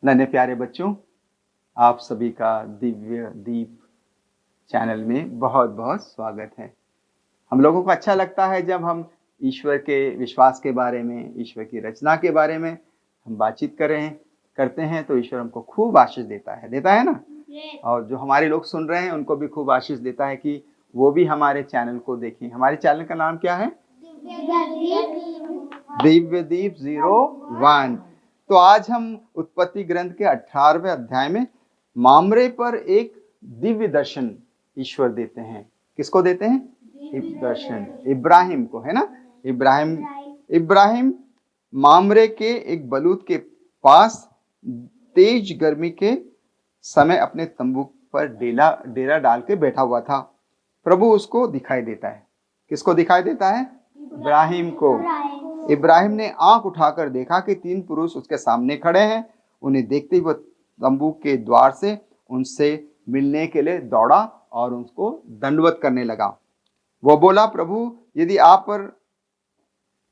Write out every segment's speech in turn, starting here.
नन्हे प्यारे बच्चों, आप सभी का दिव्य दीप चैनल में बहुत बहुत स्वागत है। हम लोगों को अच्छा लगता है जब हम ईश्वर के विश्वास के बारे में, ईश्वर की रचना के बारे में हम बातचीत करते हैं तो ईश्वर हमको खूब आशीष देता है ना। और जो हमारे लोग सुन रहे हैं उनको भी खूब आशीष देता है कि वो भी हमारे चैनल को देखें। हमारे चैनल का नाम क्या है? दिव्य दीप 01। तो आज हम उत्पत्ति ग्रंथ के 18वें अध्याय में मामरे पर एक दिव्य दर्शन ईश्वर देते हैं। किसको देते हैं? दर्शन इब्राहिम को, है ना। इब्राहिम मामरे के एक बलूत के पास तेज गर्मी के समय अपने तंबू पर डेरा डाल के बैठा हुआ था। प्रभु उसको दिखाई देता है। किसको दिखाई देता है? इब्राहिम को। इब्राहिम ने आंख उठाकर देखा कि 3 पुरुष उसके सामने खड़े हैं। उन्हें देखते ही वह तंबू के द्वार से उनसे मिलने के लिए दौड़ा और उनको दंडवत करने लगा। वो बोला, प्रभु यदि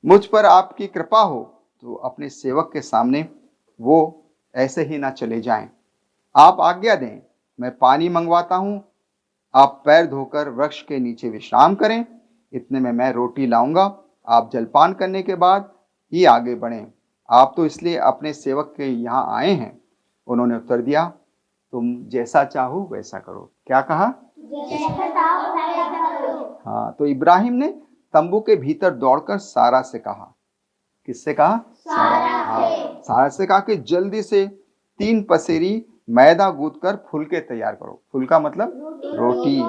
मुझ पर आपकी कृपा हो तो अपने सेवक के सामने वो ऐसे ही ना चले जाएं। आप आज्ञा दें, मैं पानी मंगवाता हूं। आप पैर धोकर वृक्ष के नीचे विश्राम करें। इतने में मैं रोटी लाऊंगा। आप जलपान करने के बाद ही आगे बढ़ें। आप तो इसलिए अपने सेवक के यहाँ आए हैं। उन्होंने उत्तर दिया, तुम जैसा चाहो वैसा करो। क्या कहा? हाँ, तो इब्राहिम ने तंबू के भीतर दौड़कर सारा से कहा। किससे कहा? सारा से कहा कि जल्दी से 3 पसेरी मैदा गूंथ कर फुलके तैयार करो। फुलका मतलब रोटी।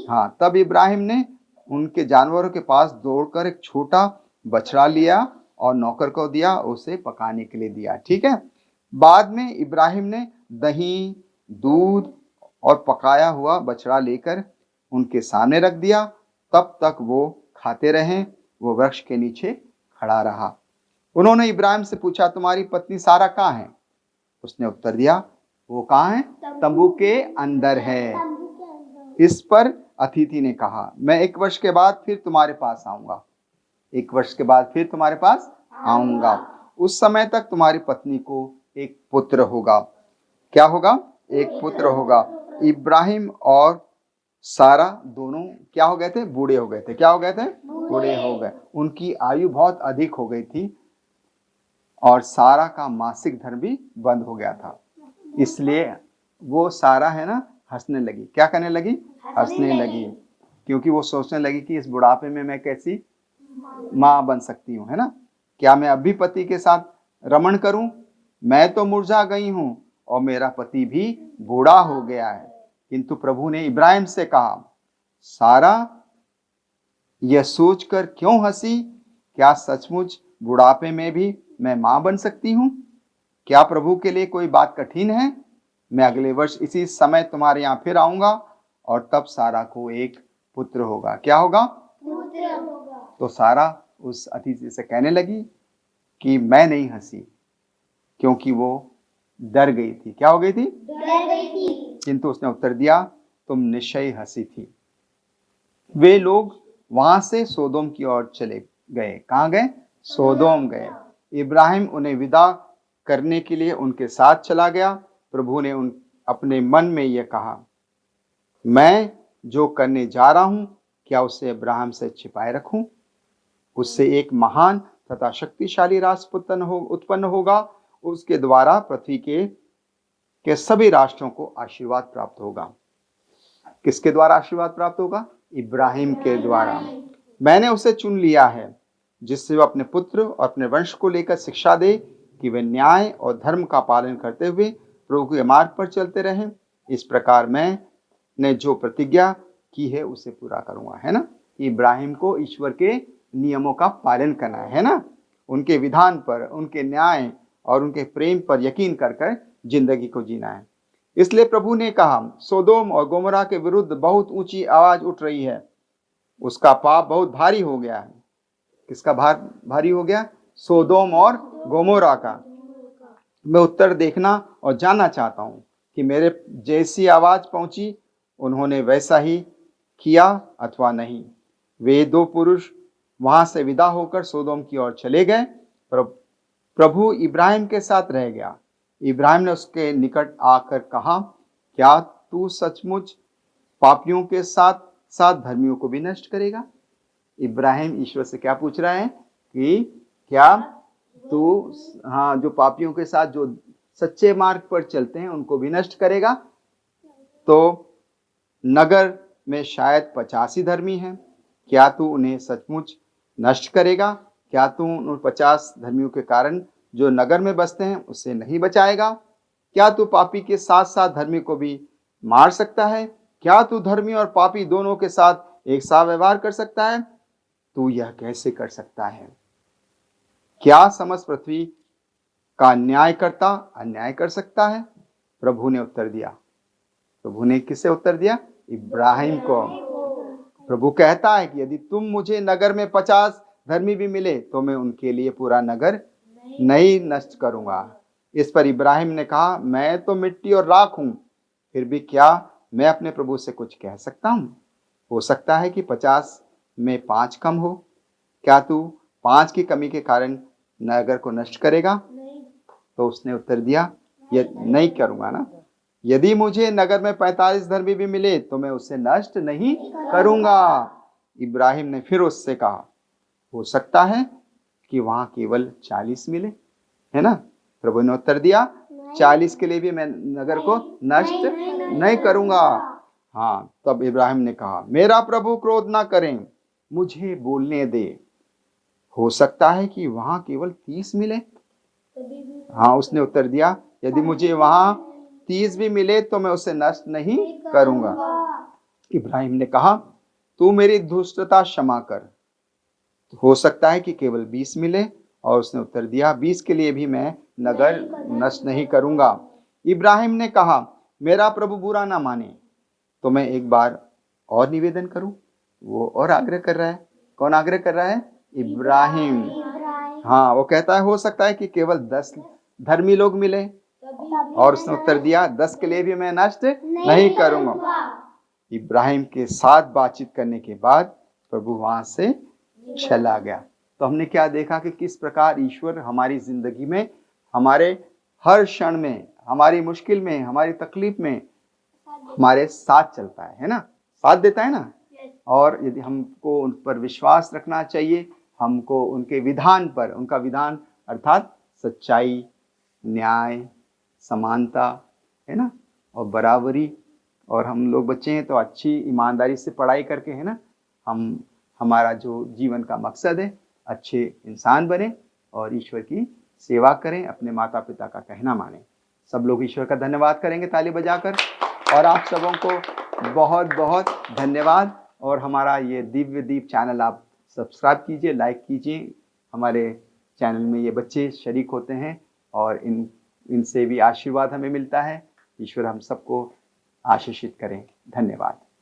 हाँ, तब इब्राहिम ने उनके जानवरों के पास दौड़कर एक छोटा बछड़ा लिया और नौकर को दिया, उसे पकाने के लिए दिया। ठीक है। बाद में इब्राहिम ने दही, दूध और पकाया हुआ बछड़ा लेकर उनके सामने रख दिया। तब तक वो खाते रहे। वो वृक्ष के नीचे खड़ा रहा। उन्होंने इब्राहिम से पूछा, तुम्हारी पत्नी सारा कहाँ है? उसने उत्तर दिया, वो कहाँ है? तंबू के अंदर है। इस पर अतिथि ने कहा, मैं 1 वर्ष के बाद फिर तुम्हारे पास आऊंगा। 1 वर्ष के बाद फिर तुम्हारे पास आऊंगा। उस समय तक तुम्हारी पत्नी को एक पुत्र होगा। क्या होगा? एक पुत्र होगा। इब्राहिम और सारा दोनों क्या हो गए थे? बूढ़े हो गए थे। क्या हो गए थे? बूढ़े हो गए। उनकी आयु बहुत अधिक हो गई थी और सारा का मासिक धर्म भी बंद हो गया था। इसलिए वो सारा है ना हंसने लगी। क्या करने लगी? हंसने लगी। क्योंकि वो सोचने लगी कि इस बुढ़ापे में मैं कैसी माँ बन सकती हूँ, है ना। क्या मैं अभी पति के साथ रमण करूं? मैं तो मुरझा गई हूं और मेरा पति भी बूढ़ा हो गया है। किंतु प्रभु ने इब्राहिम से कहा, सारा यह सोचकर क्यों हंसी? क्या सचमुच बुढ़ापे में भी मैं मां बन सकती हूं? क्या प्रभु के लिए कोई बात कठिन है? मैं अगले वर्ष इसी समय तुम्हारे यहाँ फिर आऊंगा और तब सारा को एक पुत्र होगा। क्या होगा? पुत्र होगा। तो सारा उस अतिथि से कहने लगी कि मैं नहीं हंसी, क्योंकि वो डर गई थी। क्या हो गई थी? डर गई थी। किंतु उसने उत्तर दिया, तुम निश्चय हंसी थी। वे लोग वहां से सोदोम की ओर चले गए। कहां गए? सोदोम गए। इब्राहिम उन्हें विदा करने के लिए उनके साथ चला गया। प्रभु ने अपने मन में यह कहा, मैं जो करने जा रहा हूं, क्या उसे अब्राहम से छिपाए रखूं? उससे एक महान तथा शक्तिशाली राष्ट्र उत्पन्न होगा। उसके द्वारा पृथ्वी के सभी राष्ट्रों को आशीर्वाद प्राप्त होगा। किसके द्वारा आशीर्वाद प्राप्त होगा? इब्राहिम के द्वारा। मैंने उसे चुन लिया है, जिससे वह अपने पुत्र और अपने वंश को लेकर शिक्षा दे कि वे न्याय और धर्म का पालन करते हुए प्रभु के मार्ग पर चलते रहें। इस प्रकार मैंने जो प्रतिज्ञा की है उसे पूरा करूंगा, है ना। इब्राहिम को ईश्वर के नियमों का पालन करना है ना। उनके विधान पर, उनके न्याय और उनके प्रेम पर यकीन कर जिंदगी को जीना है। इसलिए प्रभु ने कहा, सोदोम और गोमोरा के विरुद्ध बहुत ऊंची आवाज उठ रही है। उसका पाप बहुत भारी हो गया है। किसका भारी हो गया? सोदोम और गोमोरा का। मैं उत्तर देखना और जानना चाहता हूं कि मेरे जैसी आवाज पहुंची उन्होंने वैसा ही किया अथवा नहीं। वे 2 पुरुष वहां से विदा होकर सोदोम की ओर चले गए। प्रभु इब्राहिम के साथ रह गया। इब्राहिम ने उसके निकट आकर कहा, क्या तू सचमुच पापियों के साथ साथ धर्मियों को भी नष्ट करेगा? इब्राहिम ईश्वर से क्या पूछ रहा है कि क्या तू जो पापियों के साथ जो सच्चे मार्ग पर चलते हैं उनको भी नष्ट करेगा? तो नगर में शायद 85 धर्मी हैं, क्या तू उन्हें सचमुच नष्ट करेगा? क्या तू उन 50 धर्मियों के कारण जो नगर में बसते हैं उससे नहीं बचाएगा? क्या तू पापी के साथ साथ धर्मी को भी मार सकता है? क्या तू धर्मी और पापी दोनों के साथ एक सा व्यवहार कर सकता है? तू यह कैसे कर सकता है? क्या समस्त पृथ्वी का न्यायकर्ता अन्याय कर सकता है? प्रभु ने उत्तर दिया। प्रभु ने किससे उत्तर दिया? इब्राहिम को। प्रभु कहता है कि यदि तुम मुझे नगर में 50 धर्मी भी मिले तो मैं उनके लिए पूरा नगर नहीं नष्ट करूंगा। इस पर इब्राहिम ने कहा, मैं तो मिट्टी और राख हूं, फिर भी क्या मैं अपने प्रभु से कुछ कह सकता हूं? हो सकता है कि 50 में 5 कम हो। क्या तू 5 की कमी के कारण नगर को नष्ट करेगा? तो उसने उत्तर दिया, ये नहीं करूंगा ना। यदि मुझे नगर में 45 धर्मी भी मिले तो मैं उसे नष्ट नहीं करूंगा। इब्राहिम ने फिर उससे कहा, हो सकता है कि वहां केवल 40 मिले, है ना? प्रभु ने उत्तर दिया, 40 के लिए भी मैं नगर को नष्ट नहीं करूंगा। हाँ, तब इब्राहिम ने कहा, मेरा प्रभु क्रोध ना करें, मुझे बोलने दे। हो सकता है कि वहां केवल 30 मिले। हाँ, उसने उत्तर दिया, यदि मुझे वहां 30 भी मिले तो मैं उसे नष्ट नहीं करूंगा। इब्राहिम ने कहा, तू मेरी दुष्टता क्षमा कर। हो सकता है कि केवल 20 मिले। और उसने उत्तर दिया, 20 के लिए भी मैं नगर नष्ट नहीं करूंगा। इब्राहिम ने कहा, मेरा प्रभु बुरा ना माने तो मैं एक बार और निवेदन करूं। वो और आग्रह कर रहा है। कौन आग्रह कर रहा है? इब्राहिम। हाँ, वो कहता है, हो सकता है कि केवल 10 धर्मी लोग मिले। और उसने उत्तर दिया, 10 के लिए भी मैं नष्ट नहीं करूंगा। इब्राहिम के साथ बातचीत करने के बाद प्रभु वहां से चला गया। तो हमने क्या देखा कि किस प्रकार ईश्वर हमारी जिंदगी में, हमारे हर क्षण में, हमारी मुश्किल में, हमारी तकलीफ में हमारे साथ चलता है ना? साथ देता है ना? और यदि हमको उन पर विश्वास रखना चाहिए, हमको उनके विधान पर, उनका विधान अर्थात सच्चाई, न्याय, समानता, है ना, और बराबरी। और हम लोग बच्चे हैं तो अच्छी ईमानदारी से पढ़ाई करके, है ना, हमारा जो जीवन का मकसद है, अच्छे इंसान बने और ईश्वर की सेवा करें, अपने माता पिता का कहना माने। सब लोग ईश्वर का धन्यवाद करेंगे ताली बजाकर। और आप सबों को बहुत बहुत धन्यवाद। और हमारा ये दिव्य दीप चैनल आप सब्सक्राइब कीजिए, लाइक कीजिए। हमारे चैनल में ये बच्चे शरीक होते हैं और इनसे भी आशीर्वाद हमें मिलता है। ईश्वर हम सबको आशीषित करें। धन्यवाद।